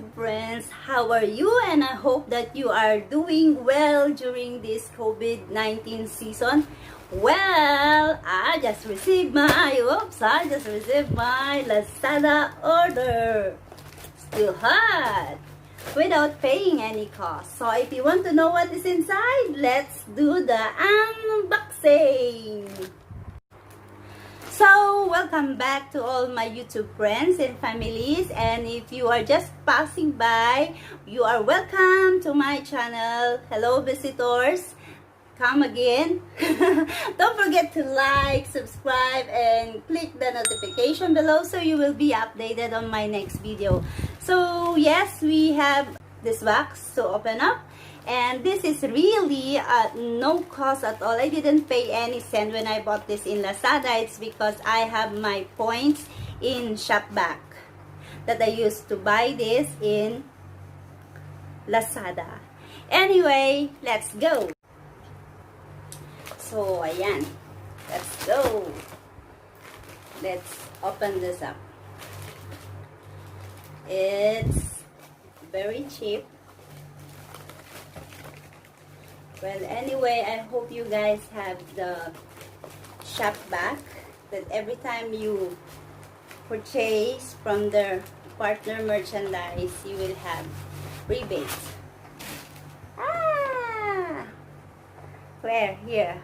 YouTube friends, how are you? And I hope that you are doing well during this COVID-19 season. Well, I just received my Lazada order. Still hot, without paying any cost. So if you want to know what is inside, let's do the unboxing. So, welcome back to all my YouTube friends and families, and if you are just passing by, you are welcome to my channel. Hello visitors, come again. Don't forget to like, subscribe, and click the notification below so you will be updated on my next video. So yes, we have this box to open up. And this is really no cost at all. I didn't pay any cent when I bought this in Lazada. It's because I have my points in Shopback that I used to buy this in Lazada. Anyway, let's go. So, ayan. Let's go. Let's open this up. It's very cheap. Well, anyway, I hope you guys have the Shopback, that every time you purchase from their partner merchandise, you will have rebates. Where? Here.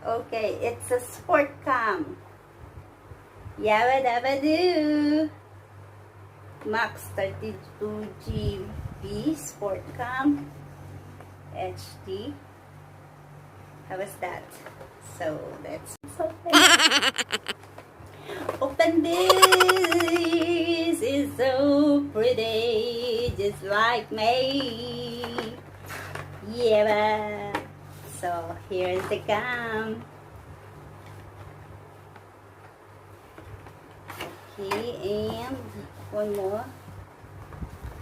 Okay, it's a sport cam. Yabba dabba doo. Max 32 GB sport cam. HD. How was that? So let's open. Open this. Is so pretty, just like me. Yeah. So here's the cam. Okay, and one more.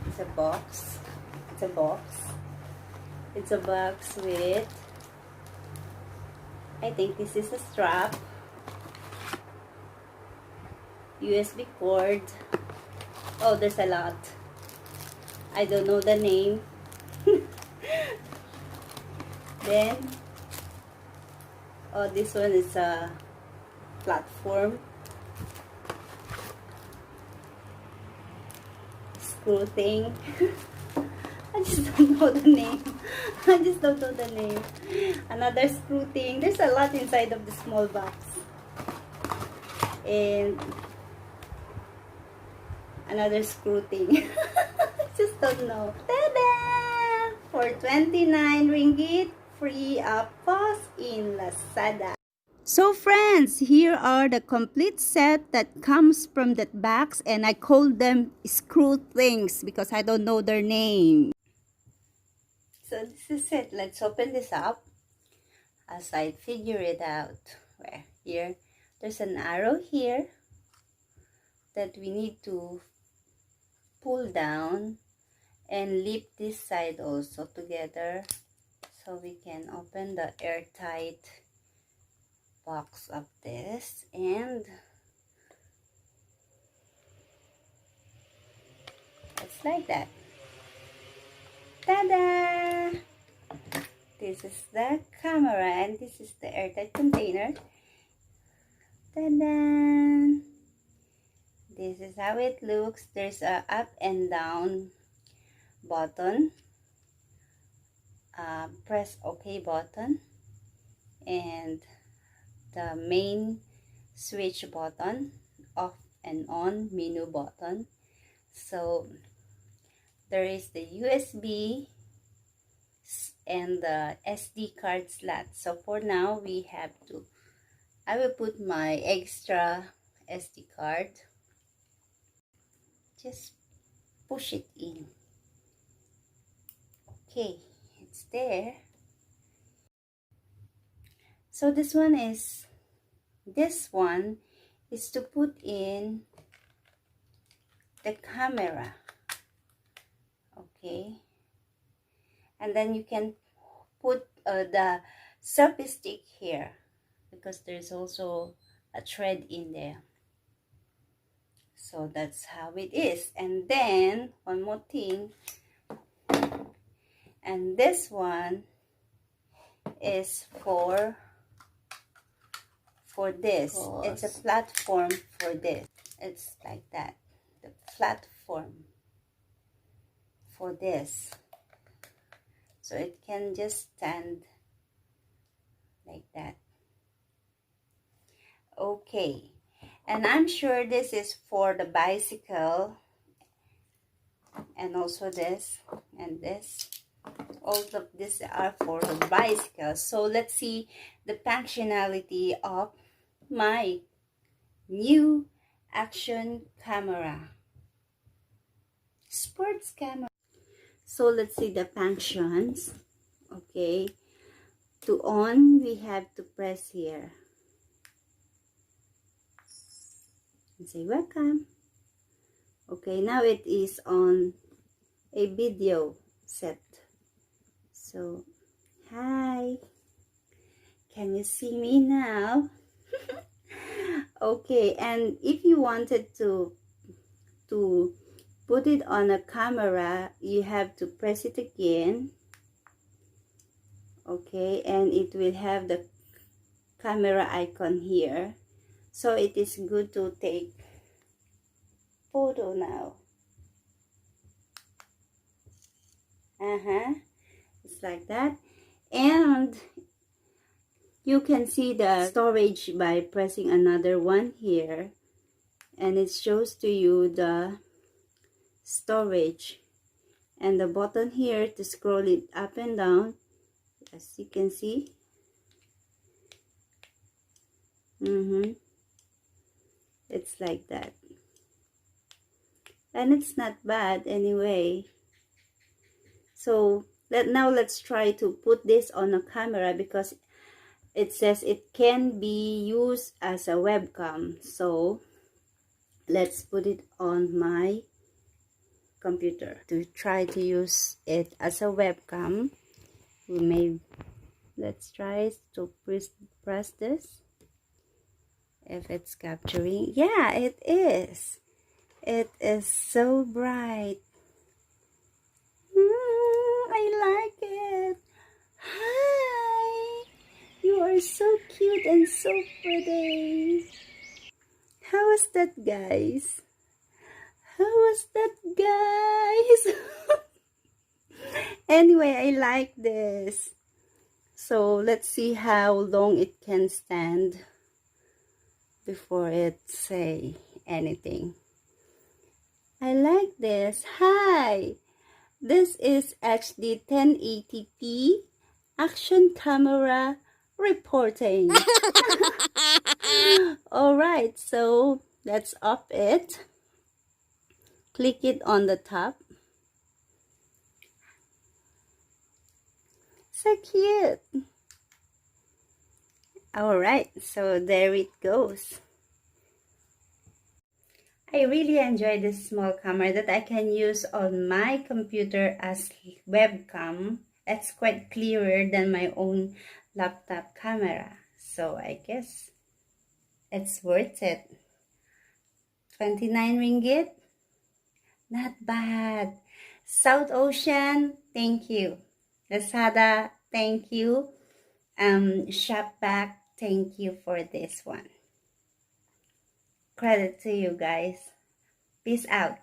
It's a box. It's a box. It's a box with, I think this is a strap, USB cord. Oh, there's a lot. I don't know the name. Then, oh, this one is a platform. Screw thing. I just don't know the name. I just don't know the name. Another screw thing. There's a lot inside of the small box. And another screw thing. I just don't know. Ta-da! For 29 ringgit, free of cost in Lazada. So friends, here are the complete set that comes from that box, and I call them screw things because I don't know their name. So this is it. Let's open this up as I figure it out. Where? Here, there's an arrow here that we need to pull down and lift this side also together so we can open the airtight box of this, and it's like that. Ta-da! This is the camera and this is the airtight container. Ta-da! This is how it looks. There's a up and down button. Press OK button. And the main switch button, off and on menu button. So there is the USB and the SD card slot. So for now we have to, I will put my extra SD card. Just push it in. Okay, it's there. So this one is to put in the camera. Okay, and then you can put the selfie stick here because there's also a thread in there. So that's how it is. And then one more thing, and this one is for this. It's a platform for this. It's like that, the platform for this, so it can just stand like that. Okay, and I'm sure this is for the bicycle, and also this and this. All of these are for the bicycle. So let's see the functionality of my new action camera, sports camera. So let's see the functions. Okay, to on, we have to press here and say welcome. Okay, now it is on a video set. So hi, can you see me now? Okay, and if you wanted to put it on a camera, you have to press it again. Okay, and it will have the camera icon here, so it is good to take photo now. It's like that. And you can see the storage by pressing another one here, and it shows to you the storage, and the button here to scroll it up and down, as you can see. It's like that, and it's not bad anyway. So now let's try to put this on a camera, because it says it can be used as a webcam. So let's put it on my computer to try to use it as a webcam. Let's try to press this, if it's capturing. Yeah, it is. It is so bright. I like it. Hi, you are so cute and so pretty. How was that, guys? How was that, guys? Anyway, I like this. So let's see how long it can stand before it say anything. I like this. Hi, this is HD 1080p action camera reporting. Alright, so let's off it. Click it on the top. So cute. Alright, so there it goes. I really enjoy this small camera that I can use on my computer as webcam. It's quite clearer than my own laptop camera. So I guess it's worth it. 29 ringgit? Not bad. South Ocean, thank you. Lazada, thank you. Shopback, thank you for this one. Credit to you guys. Peace out.